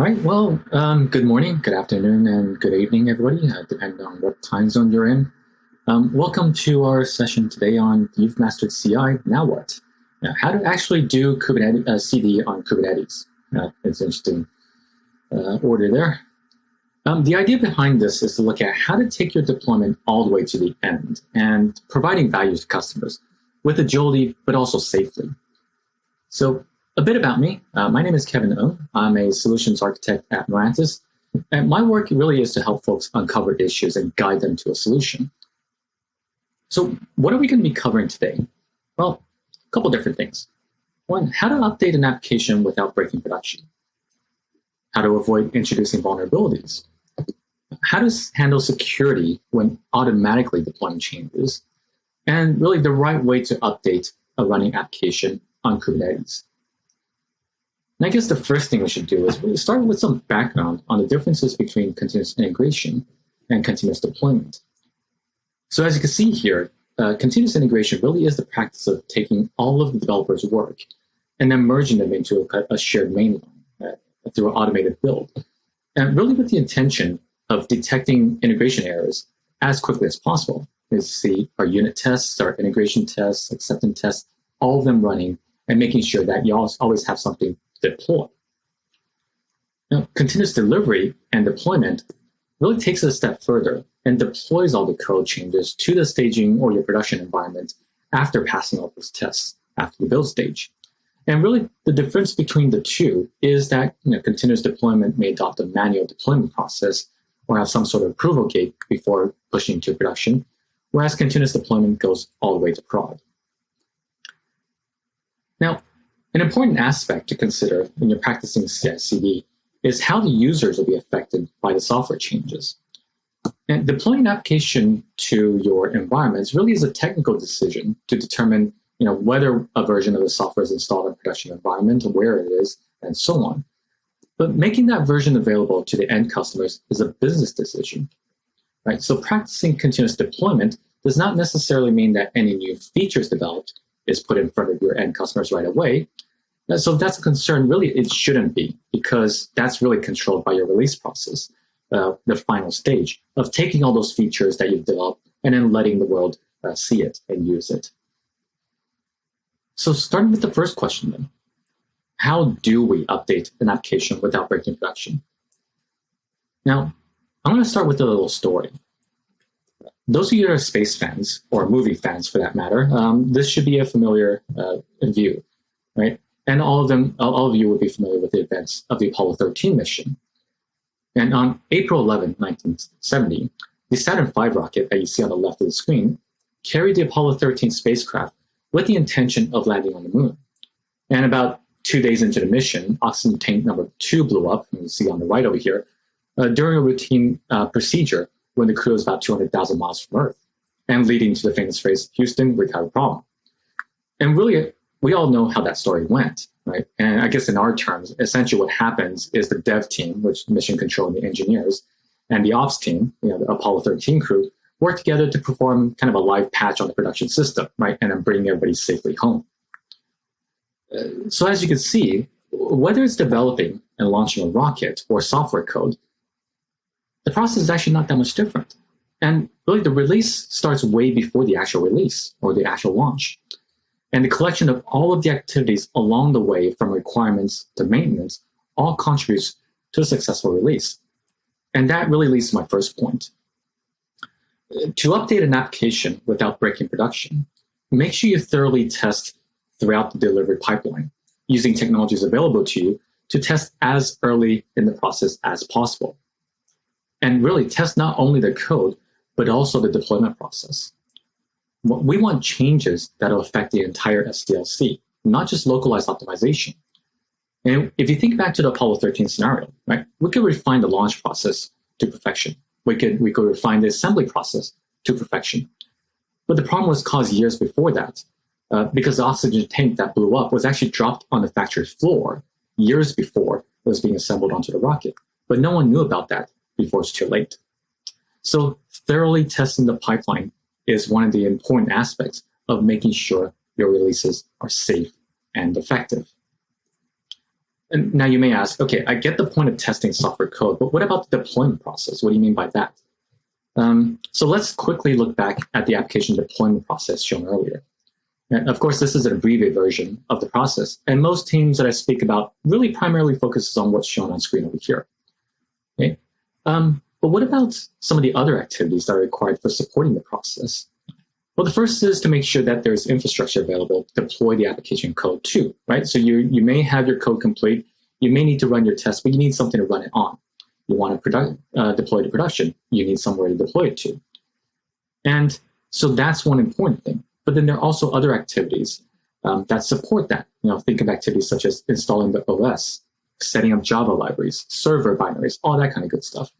All right. Well, good morning, good afternoon, and good evening, everybody, depending on what time zone you're in. Welcome to our session today on You've Mastered CI, Now What? How to actually do Kubernetes CD on Kubernetes. It's an interesting order there. The idea behind this is to look at how to take your deployment all the way to the end and providing value to customers with agility, but also safely. So a bit about me. My name is Kevin O. I'm a solutions architect at Mirantis, and my work really is to help folks uncover issues and guide them to a solution. So what are we going to be covering today? Well, a couple different things. One, how to update an application without breaking production. How to avoid introducing vulnerabilities. How to handle security when automatically deploying changes. And really the right way to update a running application on Kubernetes. And I guess the first thing we should do is really start with some background on the differences between continuous integration and continuous deployment. So as you can see here, continuous integration really is the practice of taking all of the developers' work and then merging them into a shared mainline through an automated build. And really with the intention of detecting integration errors as quickly as possible. You see our unit tests, our integration tests, acceptance tests, all of them running and making sure that you always have something to deploy. Now, continuous delivery and deployment really takes it a step further and deploys all the code changes to the staging or your production environment after passing all those tests after the build stage. And really the difference between the two is that continuous deployment may adopt a manual deployment process or have some sort of approval gate before pushing to production, whereas continuous deployment goes all the way to prod. Now, an important aspect to consider when you're practicing CI/CD is how the users will be affected by the software changes. And deploying an application to your environments really is a technical decision to determine whether a version of the software is installed in a production environment, where it is, and so on. But making that version available to the end customers is a business decision, right? So practicing continuous deployment does not necessarily mean that any new features developed is put in front of your end customers right away. So that's a concern. Really, it shouldn't be, because that's really controlled by your release process, the final stage of taking all those features that you've developed and then letting the world see it and use it. So starting with the first question then, how do we update an application without breaking production? Now, I'm going to start with a little story. Those of you that are space fans, or movie fans for that matter, this should be a familiar view, right? And all of you would be familiar with the events of the Apollo 13 mission. And on April 11, 1970, the Saturn V rocket that you see on the left of the screen carried the Apollo 13 spacecraft with the intention of landing on the moon. And about 2 days into the mission, oxygen tank number 2 blew up, and you see on the right over here, during a routine procedure when the crew was about 200,000 miles from Earth, and leading to the famous phrase, "Houston, we've had a problem." And really, we all know how that story went, right? And I guess in our terms, essentially what happens is the dev team, which mission control and the engineers, and the ops team, the Apollo 13 crew, work together to perform kind of a live patch on the production system, right? And then bring everybody safely home. So as you can see, whether it's developing and launching a rocket or software code, the process is actually not that much different. And really the release starts way before the actual release or the actual launch. And the collection of all of the activities along the way, from requirements to maintenance, all contributes to a successful release. And that really leads to my first point. To update an application without breaking production, make sure you thoroughly test throughout the delivery pipeline, using technologies available to you to test as early in the process as possible. And really test not only the code, but also the deployment process. We want changes that will affect the entire SDLC, not just localized optimization. And if you think back to the Apollo 13 scenario, right, we could refine the launch process to perfection. We could refine the assembly process to perfection. But the problem was caused years before that, because the oxygen tank that blew up was actually dropped on the factory floor years before it was being assembled onto the rocket. But no one knew about that before it's too late. So thoroughly testing the pipeline is one of the important aspects of making sure your releases are safe and effective. And now you may ask, okay, I get the point of testing software code, but what about the deployment process? What do you mean by that? So let's quickly look back at the application deployment process shown earlier. And of course, this is an abbreviated version of the process, and most teams that I speak about really primarily focuses on what's shown on screen over here. Okay? But what about some of the other activities that are required for supporting the process? Well, the first is to make sure that there's infrastructure available to deploy the application code to, right? So you may have your code complete, you may need to run your tests, but you need something to run it on. You want to deploy to production, you need somewhere to deploy it to. And so that's one important thing. But then there are also other activities that support that. Think of activities such as installing the OS, setting up Java libraries, server binaries, all that kind of good stuff.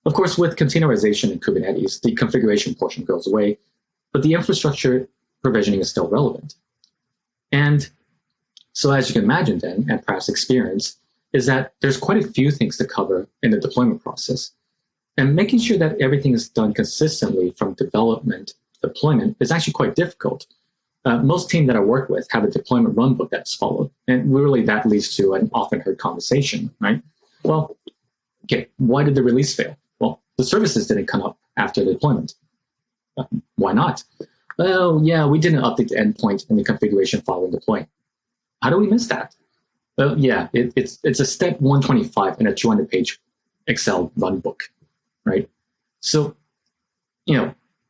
Of course, with containerization in Kubernetes, the configuration portion goes away, but the infrastructure provisioning is still relevant. And so as you can imagine then, and perhaps experience, is that there's quite a few things to cover in the deployment process. And making sure that everything is done consistently from development to deployment is actually quite difficult. Most teams that I work with have a deployment runbook that's followed, and really that leads to an often heard conversation, right? Well, okay, why did the release fail? Well, the services didn't come up after the deployment. Why not? Well, yeah, we didn't update the endpoint in the configuration file when deploying. How do we miss that? Well, yeah, it's a step 125 in a 200-page Excel runbook, right? So,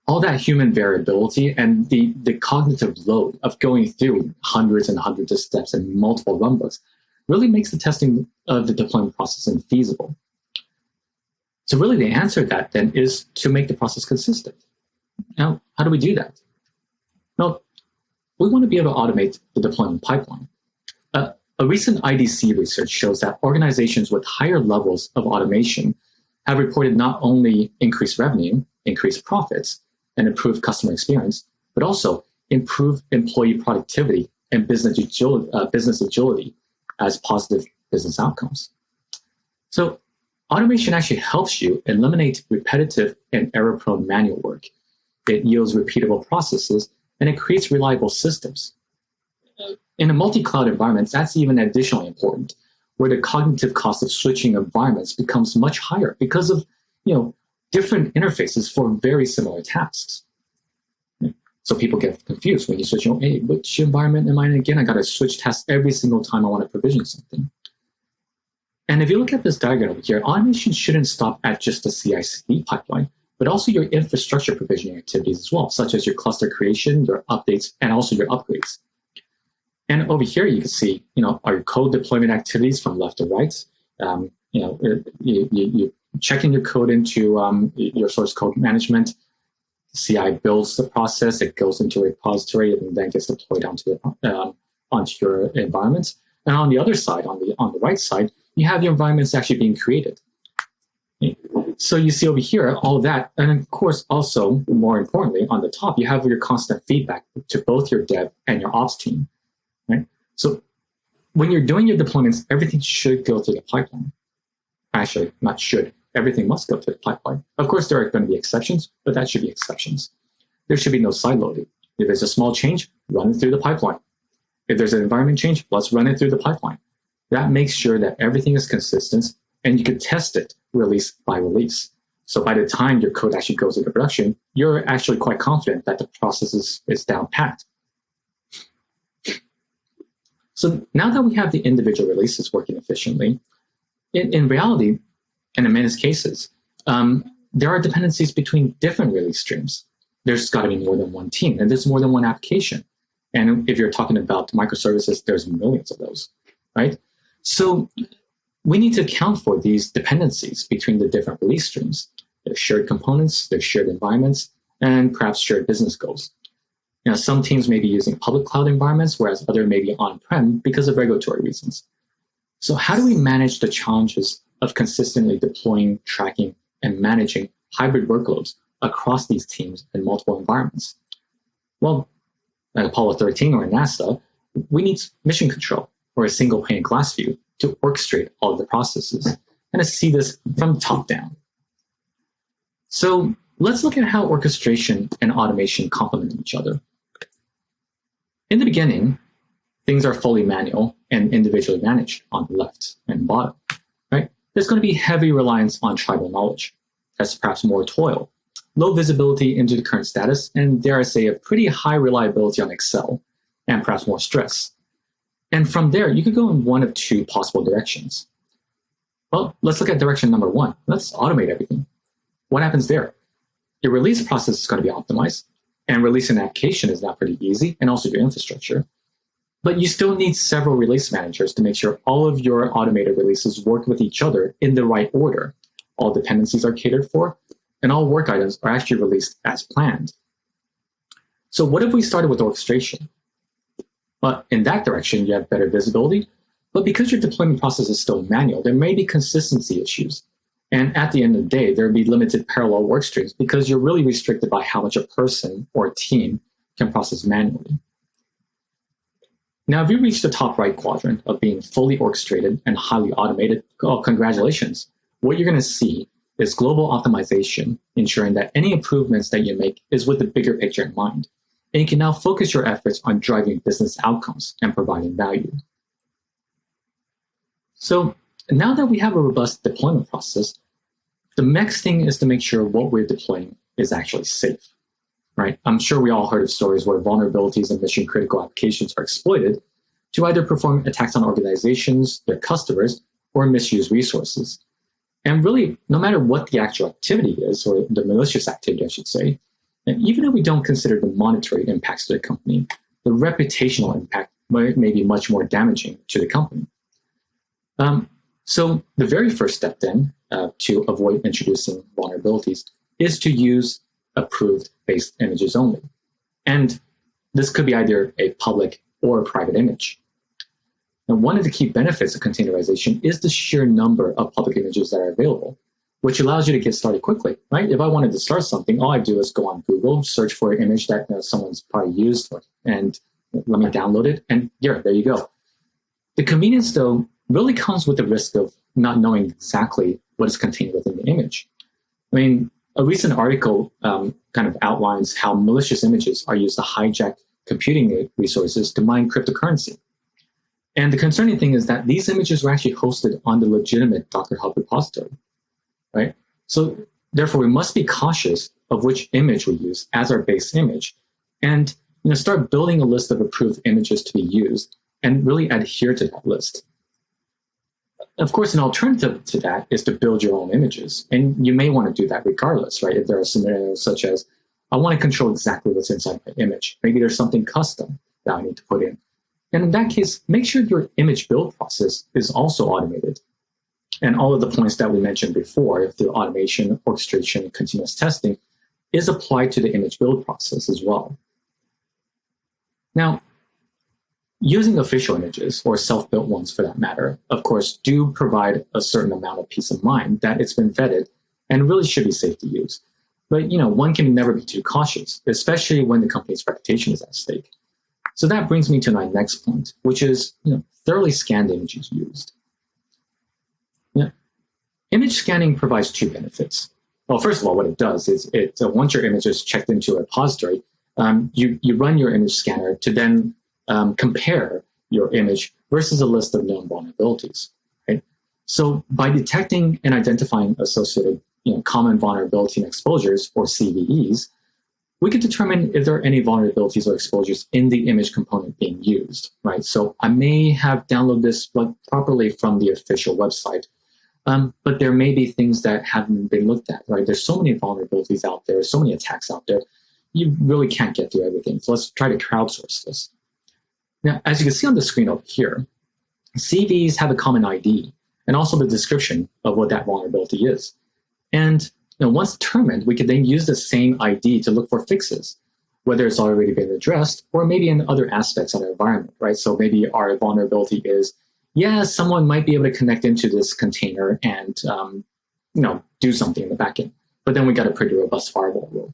all that human variability and the cognitive load of going through hundreds and hundreds of steps and multiple runbooks really makes the testing of the deployment process infeasible. So really the answer to that then is to make the process consistent. Now, how do we do that? Well, we want to be able to automate the deployment pipeline. A recent IDC research shows that organizations with higher levels of automation have reported not only increased revenue, increased profits, and improved customer experience, but also improved employee productivity and business agility as positive business outcomes. So automation actually helps you eliminate repetitive and error-prone manual work. It yields repeatable processes, and it creates reliable systems. In a multi-cloud environment, that's even additionally important, where the cognitive cost of switching environments becomes much higher because of different interfaces for very similar tasks. So people get confused when you switch, hey, which environment am I in again? I got to switch tasks every single time I want to provision something. And if you look at this diagram over here, automation shouldn't stop at just the CI/CD pipeline, but also your infrastructure provisioning activities as well, such as your cluster creation, your updates, and also your upgrades. And over here, you can see, our code deployment activities from left to right. You checking your code into your source code management. CI builds the process, it goes into a repository, and then gets deployed onto your environment. And on the other side, on the right side, you have your environments actually being created. So you see over here all of that, and of course, also more importantly, on the top, you have your constant feedback to both your dev and your ops team. Right? So when you're doing your deployments, everything should go through the pipeline. Actually, not should. Everything must go through the pipeline. Of course, there are going to be exceptions, but that should be exceptions. There should be no sideloading. If there's a small change, run it through the pipeline. If there's an environment change, let's run it through the pipeline. That makes sure that everything is consistent, and you can test it release by release. So by the time your code actually goes into production, you're actually quite confident that the process is down packed. So now that we have the individual releases working efficiently, in reality, and in many cases, there are dependencies between different release streams. There's got to be more than one team, and there's more than one application. And if you're talking about microservices, there's millions of those, right? So we need to account for these dependencies between the different release streams. There's shared components, there's shared environments, and perhaps shared business goals. Some teams may be using public cloud environments, whereas others may be on-prem because of regulatory reasons. So how do we manage the challenges of consistently deploying, tracking, and managing hybrid workloads across these teams in multiple environments? Well, at Apollo 13 or NASA, we need mission control or a single pane of glass view to orchestrate all of the processes and to see this from top down. So let's look at how orchestration and automation complement each other. In the beginning, things are fully manual and individually managed on the left and bottom, right? There's going to be heavy reliance on tribal knowledge. That's perhaps more toil, low visibility into the current status, and dare I say, a pretty high reliability on Excel, and perhaps more stress. And from there, you could go in one of two possible directions. Well, let's look at direction number one. Let's automate everything. What happens there? Your release process is going to be optimized, and releasing an application is now pretty easy, and also your infrastructure. But you still need several release managers to make sure all of your automated releases work with each other in the right order. All dependencies are catered for, and all work items are actually released as planned. So what if we started with orchestration? But in that direction, you have better visibility, but because your deployment process is still manual, there may be consistency issues. And at the end of the day, there would be limited parallel work streams because you're really restricted by how much a person or a team can process manually. Now, if you reach the top right quadrant of being fully orchestrated and highly automated, oh, congratulations. What you're going to see is global optimization, ensuring that any improvements that you make is with the bigger picture in mind. And you can now focus your efforts on driving business outcomes and providing value. So now that we have a robust deployment process, the next thing is to make sure what we're deploying is actually safe, right? I'm sure we all heard of stories where vulnerabilities in mission-critical applications are exploited to either perform attacks on organizations, their customers, or misuse resources. And really, no matter what the actual activity is, or the malicious activity, I should say, and even if we don't consider the monetary impacts to the company, the reputational impact may be much more damaging to the company. So the very first step then to avoid introducing vulnerabilities is to use approved based images only. And this could be either a public or a private image. And one of the key benefits of containerization is the sheer number of public images that are available, which allows you to get started quickly, right? If I wanted to start something, all I do is go on Google, search for an image that someone's probably used, and let me download it, and yeah, there you go. The convenience, though, really comes with the risk of not knowing exactly what is contained within the image. I mean, a recent article kind of outlines how malicious images are used to hijack computing resources to mine cryptocurrency. And the concerning thing is that these images were actually hosted on the legitimate Docker Hub repository, right? So therefore, we must be cautious of which image we use as our base image, and start building a list of approved images to be used and really adhere to that list. Of course, an alternative to that is to build your own images, and you may want to do that regardless, right? If there are scenarios such as, I want to control exactly what's inside my image. Maybe there's something custom that I need to put in. And in that case, make sure your image build process is also automated. And all of the points that we mentioned before, through automation, orchestration, continuous testing, is applied to the image build process as well. Now, using official images, or self-built ones for that matter, of course, do provide a certain amount of peace of mind that it's been vetted and really should be safe to use. But one can never be too cautious, especially when the company's reputation is at stake. So that brings me to my next point, which is thoroughly scan the images used. Image scanning provides two benefits. Well, first of all, what it does is once your image is checked into a repository, you run your image scanner to then compare your image versus a list of known vulnerabilities. Right? So by detecting and identifying associated common vulnerability and exposures, or CVEs, we can determine if there are any vulnerabilities or exposures in the image component being used. Right? So I may have downloaded this properly from the official website, but there may be things that haven't been looked at. Right? There's so many vulnerabilities out there, so many attacks out there. You really can't get through everything. So let's try to crowdsource this. Now, as you can see on the screen over here, CVs have a common ID and also the description of what that vulnerability is. And once determined, we can then use the same ID to look for fixes, whether it's already been addressed or maybe in other aspects of our environment, right? So maybe our vulnerability is, someone might be able to connect into this container and do something in the backend, but then we got a pretty robust firewall rule.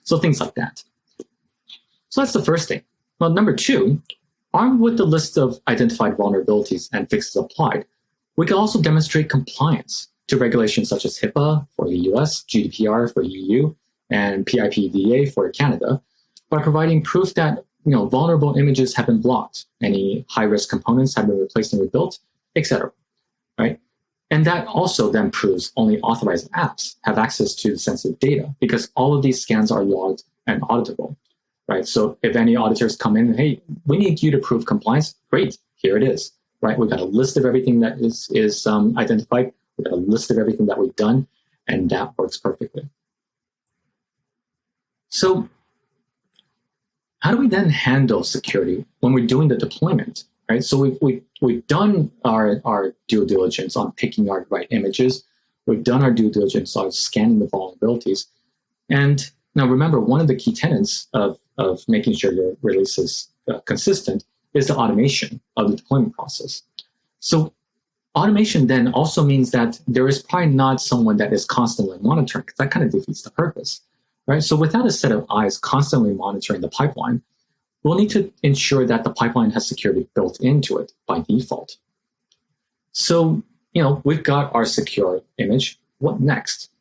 So things like that. So that's the first thing. Well, number two, armed with the list of identified vulnerabilities and fixes applied, we can also demonstrate compliance to regulations such as HIPAA for the US, GDPR for EU, and PIPDA for Canada by providing proof that vulnerable images have been blocked, any high-risk components have been replaced and rebuilt, etc. Right? And that also then proves only authorized apps have access to the sensitive data because all of these scans are logged and auditable. Right? So if any auditors come in, hey, we need you to prove compliance, great, here it is. Right? We've got a list of everything that is identified. We've got a list of everything that we've done, and that works perfectly. So how do we then handle security when we're doing the deployment? Right? So we've done our due diligence on picking our right images. We've done our due diligence on scanning the vulnerabilities. And now remember, one of the key tenets of making sure your release is consistent is the automation of the deployment process. So automation then also means that there is probably not someone that is constantly monitoring, because that kind of defeats the purpose. Right? So without a set of eyes constantly monitoring the pipeline, we'll need to ensure that the pipeline has security built into it by default. So, we've got our secure image. What next?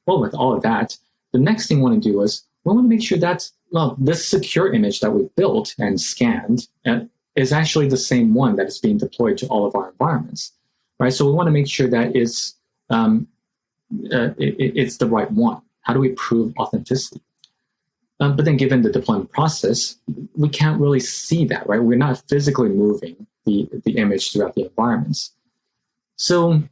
Well, with all of that, the next thing we want to do is we want to make sure that, this secure image that we've built and scanned is actually the same one that is being deployed to all of our environments. Right? So we want to make sure that it's the right one. How do we prove authenticity? But then given the deployment process, we can't really see that, right? We're not physically moving the image throughout the environments. So,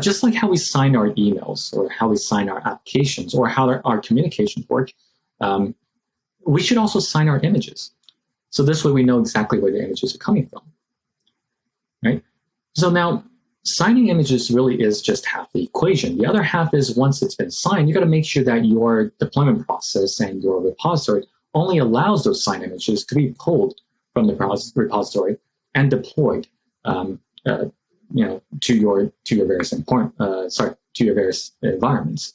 just like how we sign our emails or how we sign our applications or how our communications work, we should also sign our images. So this way we know exactly where the images are coming from, right? So now, signing images really is just half the equation. The other half is once it's been signed, you got to make sure that your deployment process and your repository only allows those signed images to be pulled from the repository and deployed, to your various environments.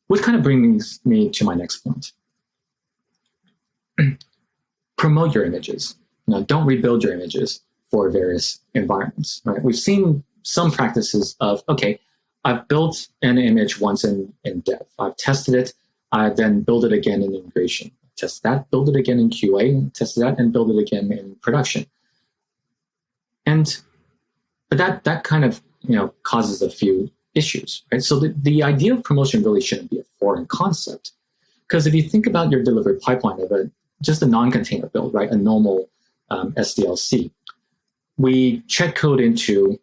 Which kind of brings me to my next point. Promote your images. Don't rebuild your images for various environments. Right? We've seen some practices of, okay, I've built an image once in dev. I've tested it. I then build it again in integration. Test that, build it again in QA, test that, and build it again in production. But that kind of causes a few issues, right? So the idea of promotion really shouldn't be a foreign concept, because if you think about your delivery pipeline of just a non-container build, right, a normal SDLC, we check code into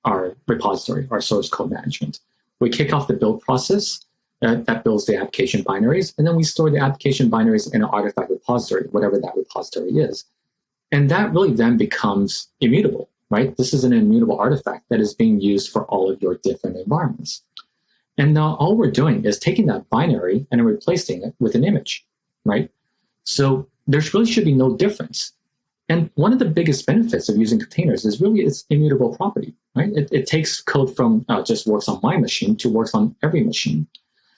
our repository, our source code management. We kick off the build process that builds the application binaries, and then we store the application binaries in an artifact repository, whatever that repository is. And that really then becomes immutable, right? This is an immutable artifact that is being used for all of your different environments. And now all we're doing is taking that binary and replacing it with an image, right? So there really should be no difference. And one of the biggest benefits of using containers is really its immutable property, right? It takes code from just works on my machine to works on every machine.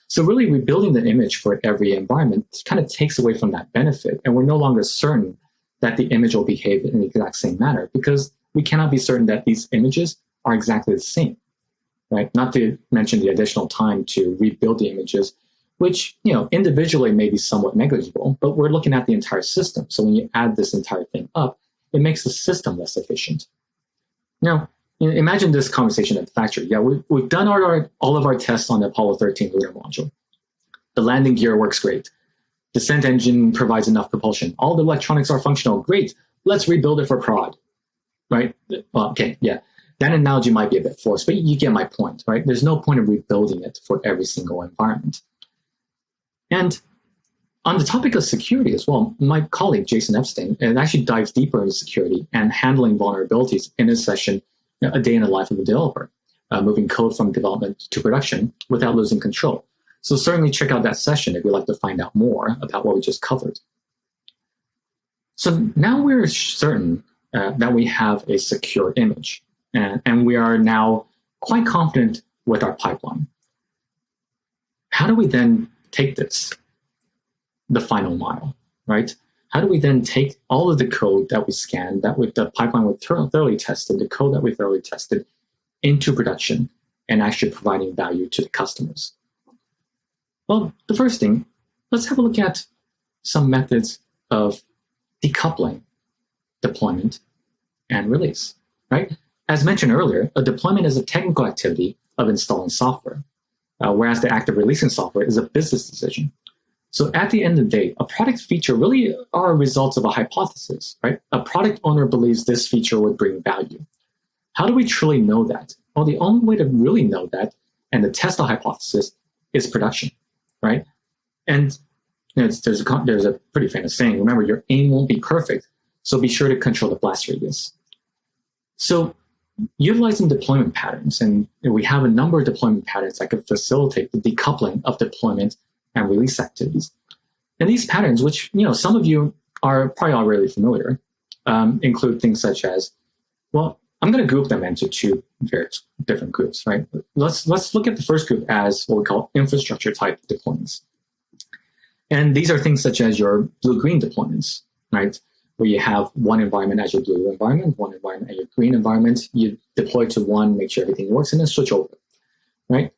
So really rebuilding the image for every environment kind of takes away from that benefit. And we're no longer certain that the image will behave in the exact same manner because we cannot be certain that these images are exactly the same, right? Not to mention the additional time to rebuild the images, which, individually may be somewhat negligible, but we're looking at the entire system. So when you add this entire thing up, it makes the system less efficient. Now, imagine this conversation at the factory. Yeah, we've done all of our tests on the Apollo 13 lunar module. The landing gear works great. Descent engine provides enough propulsion. All the electronics are functional. Great. Let's rebuild it for prod, right? Well, okay, yeah. That analogy might be a bit forced, but you get my point, right? There's no point in rebuilding it for every single environment. And on the topic of security as well, my colleague, Jason Epstein, actually dives deeper into security and handling vulnerabilities in his session, A Day in the Life of a Developer, moving code from development to production without losing control. So certainly check out that session if you'd like to find out more about what we just covered. So now we're certain that we have a secure image, and we are now quite confident with our pipeline. How do we then take this, the final mile, right? How do we then take all of the code that we scanned, that with the pipeline we thoroughly tested, the code that we thoroughly tested, into production and actually providing value to the customers? Well, the first thing, let's have a look at some methods of decoupling deployment and release, right? As mentioned earlier, a deployment is a technical activity of installing software, whereas the act of releasing software is a business decision. So at the end of the day, a product feature really are results of a hypothesis, right? A product owner believes this feature would bring value. How do we truly know that? Well, the only way to really know that and to test the hypothesis is production, right? And there's a pretty famous saying, remember, your aim won't be perfect, so be sure to control the blast radius. So utilizing deployment patterns, and we have a number of deployment patterns that could facilitate the decoupling of deployment and release activities. And these patterns, which some of you are probably already familiar, include things such as, well, I'm going to group them into two various different groups, right? Let's look at the first group as what we call infrastructure type deployments. And these are things such as your blue-green deployments, right? Where you have one environment as your blue environment, one environment as your green environment. You deploy to one, make sure everything works, and then switch over, right?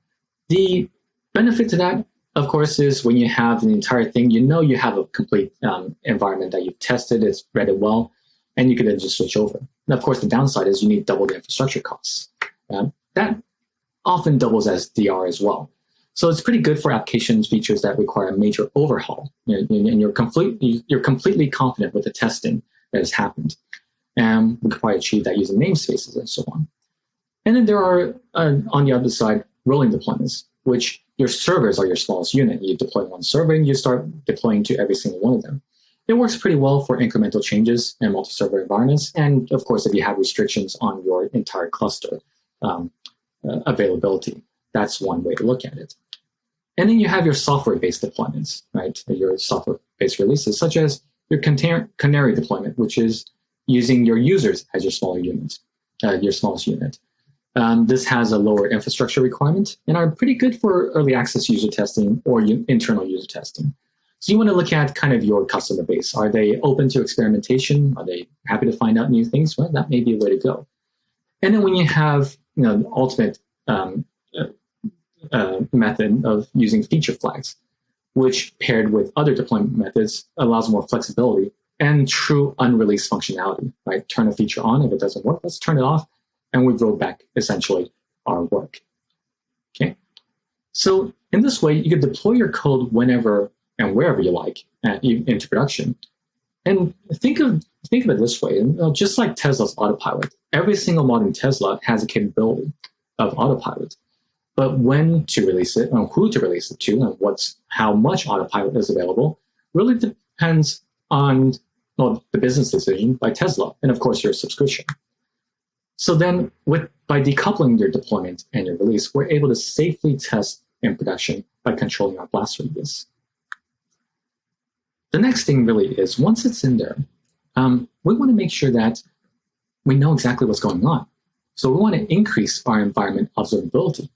The benefit to that, of course, is when you have the entire thing, you have a complete environment that you've tested, it's read it well, and you can then just switch over. And of course, the downside is you need double the infrastructure costs. That often doubles as DR as well. So it's pretty good for applications features that require a major overhaul, and you're completely confident with the testing that has happened. And we could probably achieve that using namespaces and so on. And then there are, on the other side, rolling deployments, which your servers are your smallest unit. You deploy one server and you start deploying to every single one of them. It works pretty well for incremental changes in multi-server environments. And of course, if you have restrictions on your entire cluster availability, that's one way to look at it. And then you have your software-based deployments, right? Your software-based releases, such as your canary deployment, which is using your users as your smaller unit, your smallest unit. This has a lower infrastructure requirement and are pretty good for early access user testing or internal user testing. So you want to look at kind of your customer base. Are they open to experimentation? Are they happy to find out new things? Well, that may be a way to go. And then when you have the ultimate method of using feature flags, which paired with other deployment methods allows more flexibility and true unreleased functionality, right? Turn a feature on. If it doesn't work, let's turn it off. And we roll back essentially our work. Okay. So in this way, you can deploy your code whenever and wherever you like into production. And think of it this way, just like Tesla's autopilot, every single modern Tesla has a capability of autopilot. But when to release it, and who to release it to, and how much autopilot is available, really depends on the business decision by Tesla, and of course your subscription. So then, by decoupling your deployment and your release, we're able to safely test in production by controlling our blast radius. The next thing really is, once it's in there, we want to make sure that we know exactly what's going on. So we want to increase our environment observability.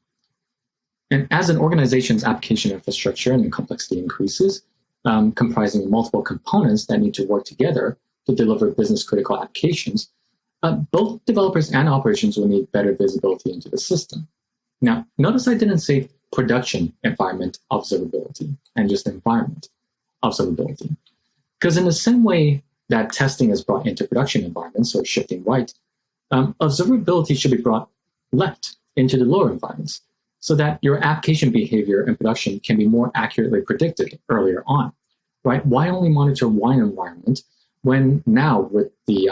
And as an organization's application infrastructure and complexity increases, comprising multiple components that need to work together to deliver business-critical applications, both developers and operations will need better visibility into the system. Now, notice I didn't say production environment observability and just environment observability. Because in the same way that testing is brought into production environments, or shifting right, observability should be brought left into the lower environments, so that your application behavior in production can be more accurately predicted earlier on, right? Why only monitor one environment when now with the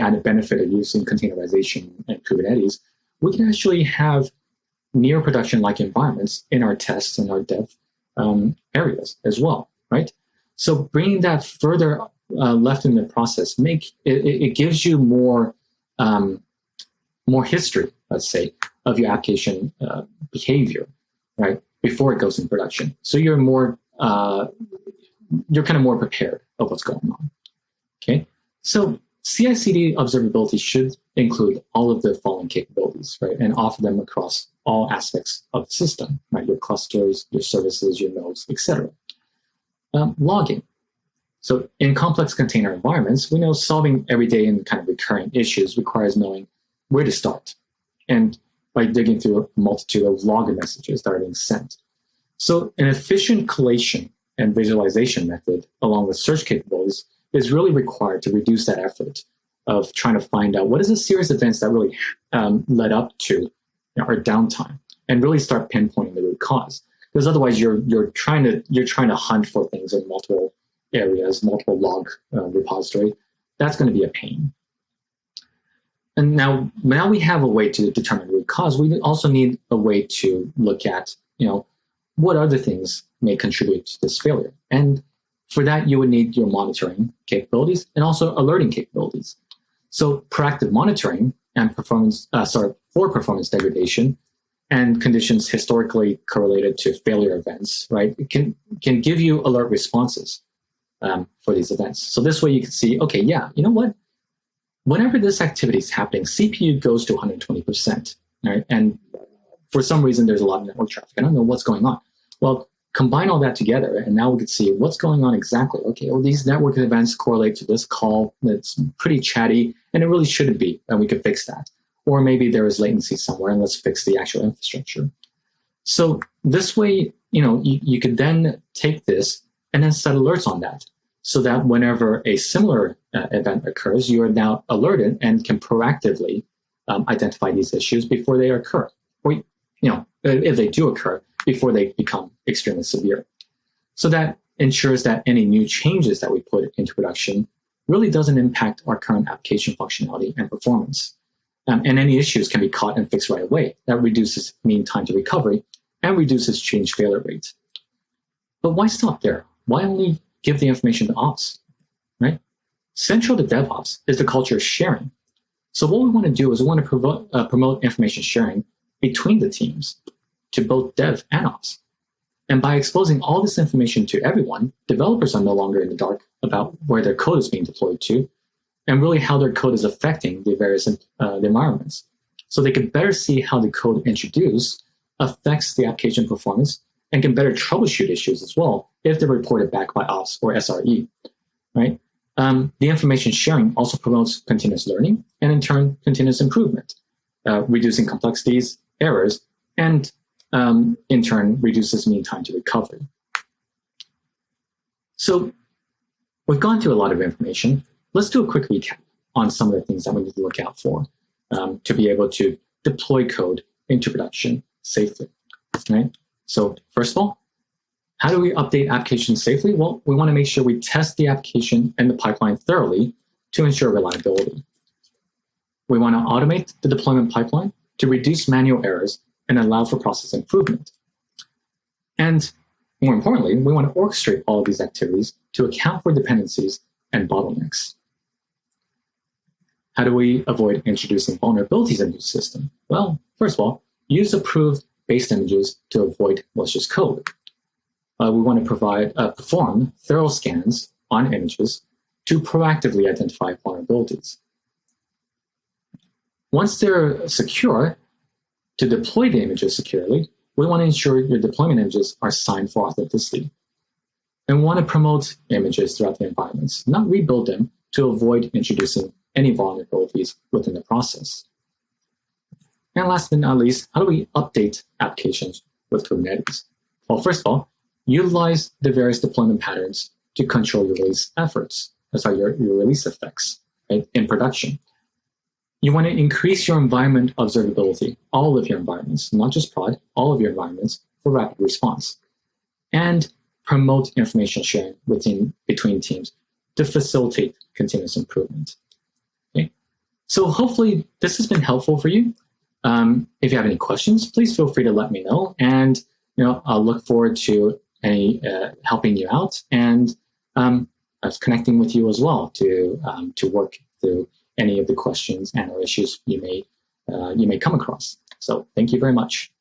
added benefit of using containerization and Kubernetes, we can actually have near production-like environments in our tests and our dev areas as well, right? So bringing that further left in the process, it gives you more history, let's say, of your application behavior, right, before it goes in production. So you're kind of more prepared of what's going on. Okay, so CI/CD observability should include all of the following capabilities, right, and offer them across all aspects of the system, right, your clusters, your services, your nodes, etc. Logging. So in complex container environments, we know solving everyday and kind of recurring issues requires knowing where to start, and by digging through a multitude of logger messages that are being sent. So an efficient collation and visualization method, along with search capabilities, is really required to reduce that effort of trying to find out what is the serious events that really led up to our downtime, and really start pinpointing the root cause. Because otherwise, you're trying to hunt for things in multiple areas, multiple log repository. That's going to be a pain. And now we have a way to determine root cause. We also need a way to look at, what other things may contribute to this failure. And for that, you would need your monitoring capabilities and also alerting capabilities. So proactive monitoring and for performance degradation and conditions historically correlated to failure events, right? It can give you alert responses for these events. So this way you can see, okay, yeah, you know what? Whenever this activity is happening, CPU goes to 120%, right? And for some reason, there's a lot of network traffic. I don't know what's going on. Well, combine all that together, and now we can see what's going on exactly. Okay, well, these network events correlate to this call that's pretty chatty, and it really shouldn't be, and we could fix that. Or maybe there is latency somewhere, and let's fix the actual infrastructure. So this way, you could then take this and then set alerts on that, so that whenever a similar event occurs, you are now alerted and can proactively identify these issues before they occur, or if they do occur, before they become extremely severe. So that ensures that any new changes that we put into production really doesn't impact our current application functionality and performance. And any issues can be caught and fixed right away. That reduces mean time to recovery and reduces change failure rates. But why stop there? Why only give the information to ops, right? Central to DevOps is the culture of sharing. So what we want to do is we want to promote information sharing between the teams to both dev and ops. And by exposing all this information to everyone, developers are no longer in the dark about where their code is being deployed to, and really how their code is affecting the various environments. So they can better see how the code introduced affects the application performance and can better troubleshoot issues as well if they're reported back by ops or SRE, right? The information sharing also promotes continuous learning and in turn, continuous improvement, reducing complexities, errors, and in turn, reduces mean time to recovery. So we've gone through a lot of information. Let's do a quick recap on some of the things that we need to look out for to be able to deploy code into production safely, right? So first of all, how do we update applications safely? Well, we want to make sure we test the application and the pipeline thoroughly to ensure reliability. We want to automate the deployment pipeline to reduce manual errors and allow for process improvement. And more importantly, we want to orchestrate all of these activities to account for dependencies and bottlenecks. How do we avoid introducing vulnerabilities into the system? Well, first of all, use approved based images to avoid malicious code. We want to perform thorough scans on images to proactively identify vulnerabilities. Once they're secure, to deploy the images securely, we want to ensure your deployment images are signed for authenticity. And we want to promote images throughout the environments, not rebuild them to avoid introducing any vulnerabilities within the process. And last but not least, how do we update applications with Kubernetes? Well, first of all, utilize the various deployment patterns to control your release efforts. That's how your release effects, right, in production. You want to increase your environment observability, all of your environments, not just prod, all of your environments for rapid response. And promote information sharing between teams to facilitate continuous improvement. Okay? So hopefully this has been helpful for you. If you have any questions, please feel free to let me know. And I'll look forward to helping you out and connecting with you as well to work through any of the questions and or issues you may come across. So thank you very much.